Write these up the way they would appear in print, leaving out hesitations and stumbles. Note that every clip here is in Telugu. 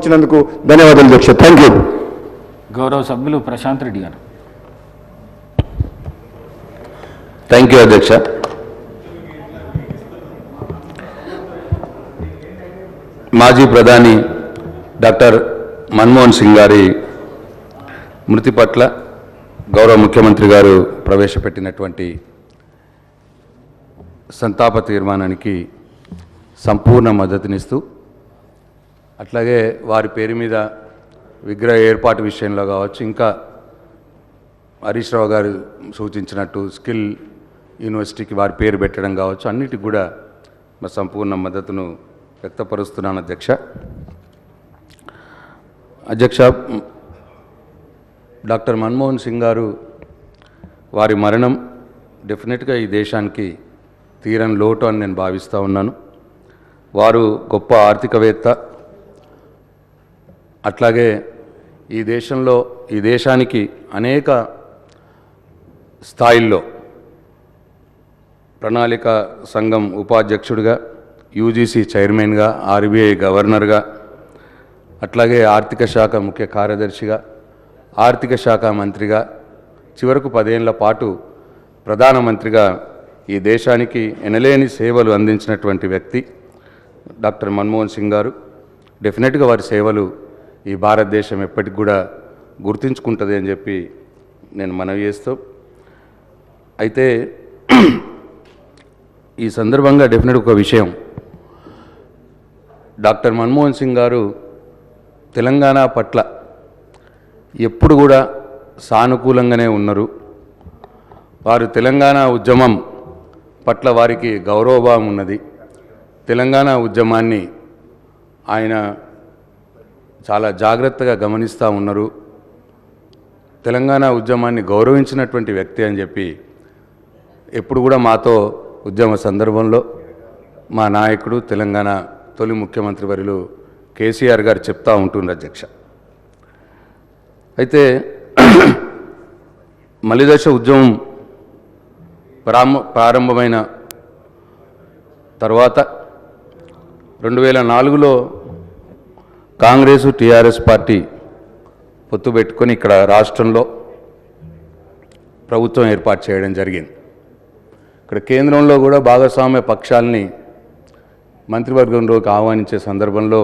ఇచ్చినందుకు ధన్యవాదాలు అధ్యక్ష. Thank you. గౌరవ సభ్యులు ప్రశాంత్ రెడ్డి గారు. థ్యాంక్ యూ అధ్యక్ష. మాజీ ప్రధాని డాక్టర్ మన్మోహన్ సింగ్ గారి మృతి పట్ల గౌరవ ముఖ్యమంత్రి గారు ప్రవేశపెట్టినటువంటి సంతాప తీర్మానానికి సంపూర్ణ మద్దతునిస్తూ, అట్లాగే వారి పేరు మీద విగ్రహ ఏర్పాటు విషయంలో కావచ్చు, ఇంకా హరీష్ రావు గారు సూచించినట్టు స్కిల్ యూనివర్సిటీకి వారి పేరు పెట్టడం కావచ్చు, అన్నిటికి కూడా మా సంపూర్ణ మద్దతును వ్యక్తపరుస్తున్నాను అధ్యక్ష. డాక్టర్ మన్మోహన్ సింగ్ గారు వారి మరణం డెఫినెట్గా ఈ దేశానికి తీరని లోటు అని నేను భావిస్తూ ఉన్నాను. వారు గొప్ప ఆర్థికవేత్త, అట్లాగే ఈ దేశానికి అనేక స్థాయిల్లో ప్రణాళిక సంఘం ఉపాధ్యక్షుడిగా, యూజీసీ చైర్మన్గా, ఆర్బీఐ గవర్నర్గా, అట్లాగే ఆర్థిక శాఖ ముఖ్య కార్యదర్శిగా, ఆర్థిక శాఖ మంత్రిగా, చివరకు 10 ఏళ్ల పాటు ప్రధానమంత్రిగా ఈ దేశానికి ఎనలేని సేవలు అందించినటువంటి వ్యక్తి డాక్టర్ మన్మోహన్ సింగ్ గారు. డెఫినెట్గా వారి సేవలు ఈ భారతదేశం ఎప్పటికి కూడా గుర్తుంచుకుంటుంది అని చెప్పి నేను మనవి చేస్తూ, అయితే ఈ సందర్భంగా డెఫినెట్గా ఒక విషయం, డాక్టర్ మన్మోహన్ సింగ్ గారు తెలంగాణ పట్ల ఎప్పుడు కూడా సానుకూలంగానే ఉన్నారు. వారు తెలంగాణ ఉద్యమం పట్ల వారికి గౌరవభావం ఉన్నది. తెలంగాణ ఉద్యమాన్ని ఆయన చాలా జాగ్రత్తగా గమనిస్తూ ఉన్నారు. తెలంగాణ ఉద్యమాన్ని గౌరవించినటువంటి వ్యక్తి అని చెప్పి ఎప్పుడు కూడా మాతో ఉద్యమ సందర్భంలో మా నాయకుడు, తెలంగాణ తొలి ముఖ్యమంత్రి వర్యులు కేసీఆర్ గారు చెప్తూ ఉంటున్నారు అధ్యక్ష. అయితే మలిదశ ఉద్యమం ప్రారంభమైన తర్వాత 2004లో కాంగ్రెసు టీఆర్ఎస్ పార్టీ పొత్తు పెట్టుకొని ఇక్కడ రాష్ట్రంలో ప్రభుత్వం ఏర్పాటు చేయడం జరిగింది. ఇక్కడ కేంద్రంలో కూడా భాగస్వామ్య పక్షాలని మంత్రివర్గంలోకి ఆహ్వానించే సందర్భంలో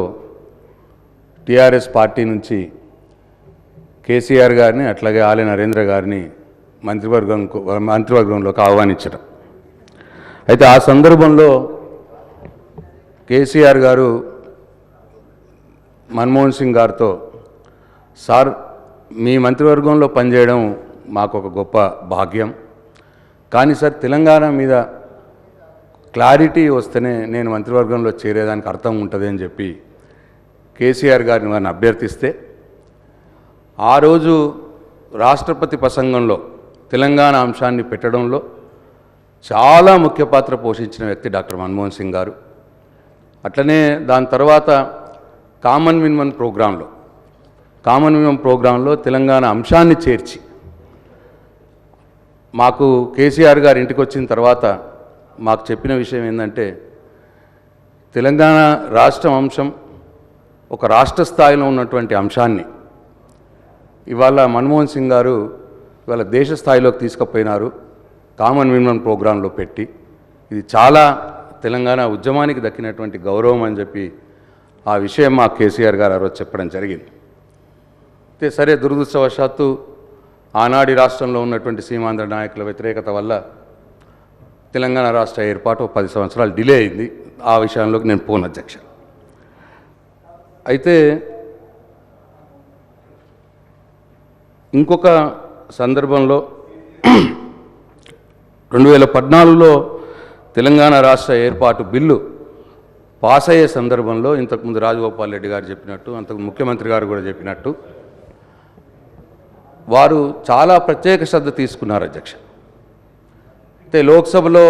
టీఆర్ఎస్ పార్టీ నుంచి కేసీఆర్ గారిని, అట్లాగే ఆలె నరేంద్ర గారిని మంత్రివర్గంలోకి ఆహ్వానించడం. అయితే ఆ సందర్భంలో కేసీఆర్ గారు మన్మోహన్ సింగ్ గారితో, సార్ మీ మంత్రివర్గంలో పనిచేయడం మాకు ఒక గొప్ప భాగ్యం, కానీ సార్ తెలంగాణ మీద క్లారిటీ వస్తేనే నేను మంత్రివర్గంలో చేరేదానికి అర్థం ఉంటుంది అని చెప్పి కేసీఆర్ గారిని వారిని అభ్యర్థిస్తే, ఆ రోజు రాష్ట్రపతి ప్రసంగంలో తెలంగాణ అంశాన్ని పెట్టడంలో చాలా ముఖ్య పాత్ర పోషించిన వ్యక్తి డాక్టర్ మన్మోహన్ సింగ్ గారు. అట్లనే దాని తర్వాత కామన్ మినిమం ప్రోగ్రాంలో తెలంగాణ అంశాన్ని చేర్చి, మాకు కేసీఆర్ గారు ఇంటికి వచ్చిన తర్వాత మాకు చెప్పిన విషయం ఏంటంటే, తెలంగాణ రాష్ట్రం అంశం ఒక రాష్ట్ర స్థాయిలో ఉన్నటువంటి అంశాన్ని ఇవాళ మన్మోహన్ సింగ్ గారు ఇవాళ దేశ స్థాయిలోకి తీసుకుపోయినారు, కామన్ మినిమం ప్రోగ్రాంలో పెట్టి. ఇది చాలా తెలంగాణ ఉద్యమానికి దక్కినటువంటి గౌరవం అని చెప్పి ఆ విషయం మా కేసీఆర్ గారు ఆ రోజు చెప్పడం జరిగింది. అయితే సరే, దురదృష్టవశాత్తు ఆనాడి రాష్ట్రంలో ఉన్నటువంటి సీమాంధ్ర నాయకుల వ్యతిరేకత వల్ల తెలంగాణ రాష్ట్ర ఏర్పాటు 10 సంవత్సరాలు డిలే అయింది. ఆ విషయంలోకి నేను పోను అధ్యక్ష. అయితే ఇంకొక సందర్భంలో 2014లో తెలంగాణ రాష్ట్ర ఏర్పాటు బిల్లు పాస్ అయ్యే సందర్భంలో ఇంతకుముందు రాజగోపాల్ రెడ్డి గారు చెప్పినట్టు, అంతకు ముఖ్యమంత్రి గారు కూడా చెప్పినట్టు, వారు చాలా ప్రత్యేక శ్రద్ధ తీసుకున్నారు అధ్యక్ష. అయితే లోక్సభలో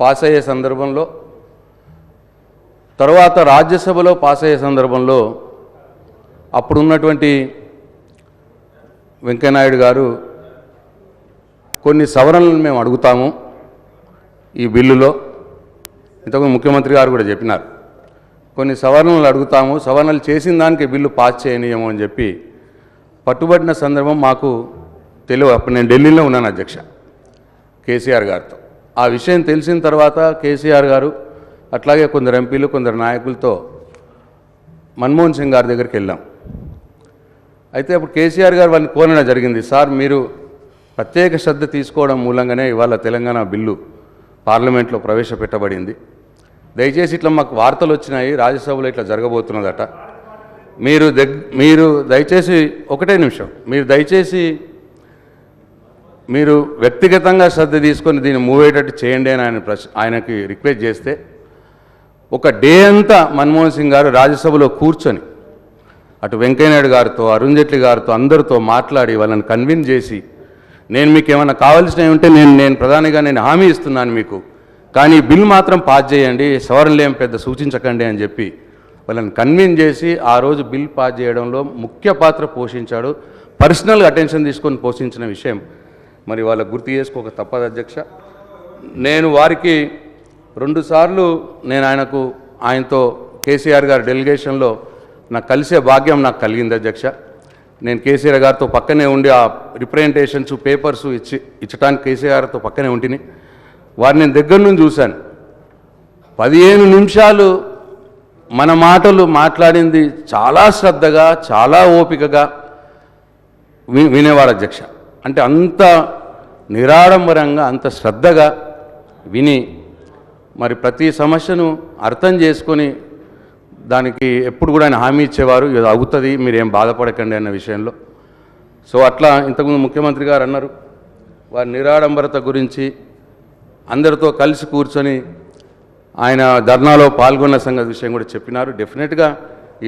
పాస్ అయ్యే సందర్భంలో, తర్వాత రాజ్యసభలో పాస్ అయ్యే సందర్భంలో అప్పుడున్నటువంటి వెంకయ్యనాయుడు గారు కొన్ని సవరణలను మేము అడుగుతాము ఈ బిల్లులో, ఇంతకుముందు ముఖ్యమంత్రి గారు కూడా చెప్పినారు, కొన్ని సవరణలు అడుగుతాము, సవరణలు చేసిన దానికి బిల్లు పాస్ చేయనీయము అని చెప్పి పట్టుబడిన సందర్భం మాకు తెలియదు. అప్పుడు నేను ఢిల్లీలో ఉన్నాను అధ్యక్ష కేసీఆర్ గారితో. ఆ విషయం తెలిసిన తర్వాత కేసీఆర్ గారు అట్లాగే కొందరు ఎంపీలు కొందరు నాయకులతో మన్మోహన్ సింగ్ గారి దగ్గరికి వెళ్ళాం. అయితే అప్పుడు కేసీఆర్ గారు వారిని కోరడం జరిగింది, సార్ మీరు ప్రత్యేక శ్రద్ధ తీసుకోవడం మూలంగానే ఇవాళ తెలంగాణ బిల్లు పార్లమెంట్లో ప్రవేశపెట్టబడింది. దయచేసి ఇట్లా మాకు వార్తలు వచ్చినాయి, రాజ్యసభలో ఇట్లా జరగబోతున్నదట, మీరు దయచేసి ఒకటే నిమిషం, మీరు దయచేసి మీరు వ్యక్తిగతంగా శ్రద్ధ తీసుకొని దీన్ని మూవ్ అయ్యేటట్టు చేయండి అని ఆయనకి రిక్వెస్ట్ చేస్తే ఒక డే అంతా మన్మోహన్ సింగ్ గారు రాజ్యసభలో కూర్చొని అటు వెంకయ్యనాయుడు గారితో అరుణ్ జైట్లీ గారితో అందరితో మాట్లాడి వాళ్ళని కన్విన్స్ చేసి నేను మీకు ఏమైనా కావాల్సినవి ఉంటే నేను ప్రధానిగా నేను హామీ ఇస్తున్నాను మీకు, కానీ బిల్ మాత్రం పాస్ చేయండి, సవరణలు ఏం పెద్ద సూచించకండి అని చెప్పి వాళ్ళని కన్విన్స్ చేసి ఆ రోజు బిల్ పాస్ చేయడంలో ముఖ్య పాత్ర పోషించాడు. పర్సనల్ అటెన్షన్ తీసుకొని పోషించిన విషయం మరి వాళ్ళకు గుర్తు చేసుకోక తప్పదు అధ్యక్ష. నేను వారికి 2 సార్లు నేను ఆయనతో కేసీఆర్ గారి డెలిగేషన్లో నాకు కలిసే భాగ్యం నాకు కలిగింది అధ్యక్ష. నేను కేసీఆర్ గారితో పక్కనే ఉండి ఆ రిప్రజెంటేషన్స్ పేపర్స్ ఇచ్చడానికి కేసీఆర్తో పక్కనే ఉంటిని. వారిని నేను దగ్గర నుంచి చూశాను. 15 నిమిషాలు మన మాటలు మాట్లాడింది చాలా శ్రద్ధగా చాలా ఓపికగా వినేవాడు అధ్యక్ష. అంటే అంత నిరాడంబరంగా అంత శ్రద్ధగా విని మరి ప్రతి సమస్యను అర్థం చేసుకొని దానికి ఎప్పుడు కూడా ఆయన హామీ ఇచ్చేవారు, ఇది అవుతుంది మీరేం బాధపడకండి అన్న విషయంలో. సో అట్లా ఇంతకుముందు ముఖ్యమంత్రి గారు అన్నారు వారి నిరాడంబరత గురించి, అందరితో కలిసి కూర్చొని ఆయన ధర్నాలో పాల్గొన్న సంగతి విషయం కూడా చెప్పినారు. డెఫినెట్గా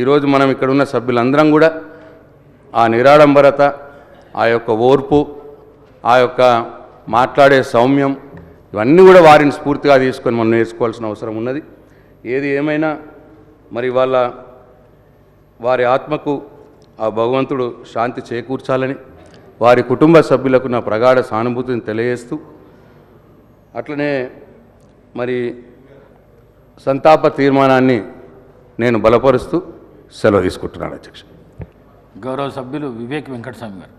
ఈరోజు మనం ఇక్కడ ఉన్న సభ్యులందరం కూడా ఆ నిరాడంబరత, ఆ యొక్క ఓర్పు, ఆ యొక్క మాట్లాడే సౌమ్యం ఇవన్నీ కూడా వారిని స్ఫూర్తిగా తీసుకొని మనం నేర్చుకోవాల్సిన అవసరం ఉన్నది. ఏది ఏమైనా మరి వారి ఆత్మకు ఆ భగవంతుడు శాంతి చేకూర్చాలని వారి కుటుంబ సభ్యులకు నా ప్రగాఢ సానుభూతిని తెలియజేస్తూ అట్లనే మరి సంతాప తీర్మానాన్ని నేను బలపరుస్తూ సెలవు తీసుకుంటున్నాను అధ్యక్ష. గౌరవ సభ్యులు వివేక్ వెంకటస్వామి గారు.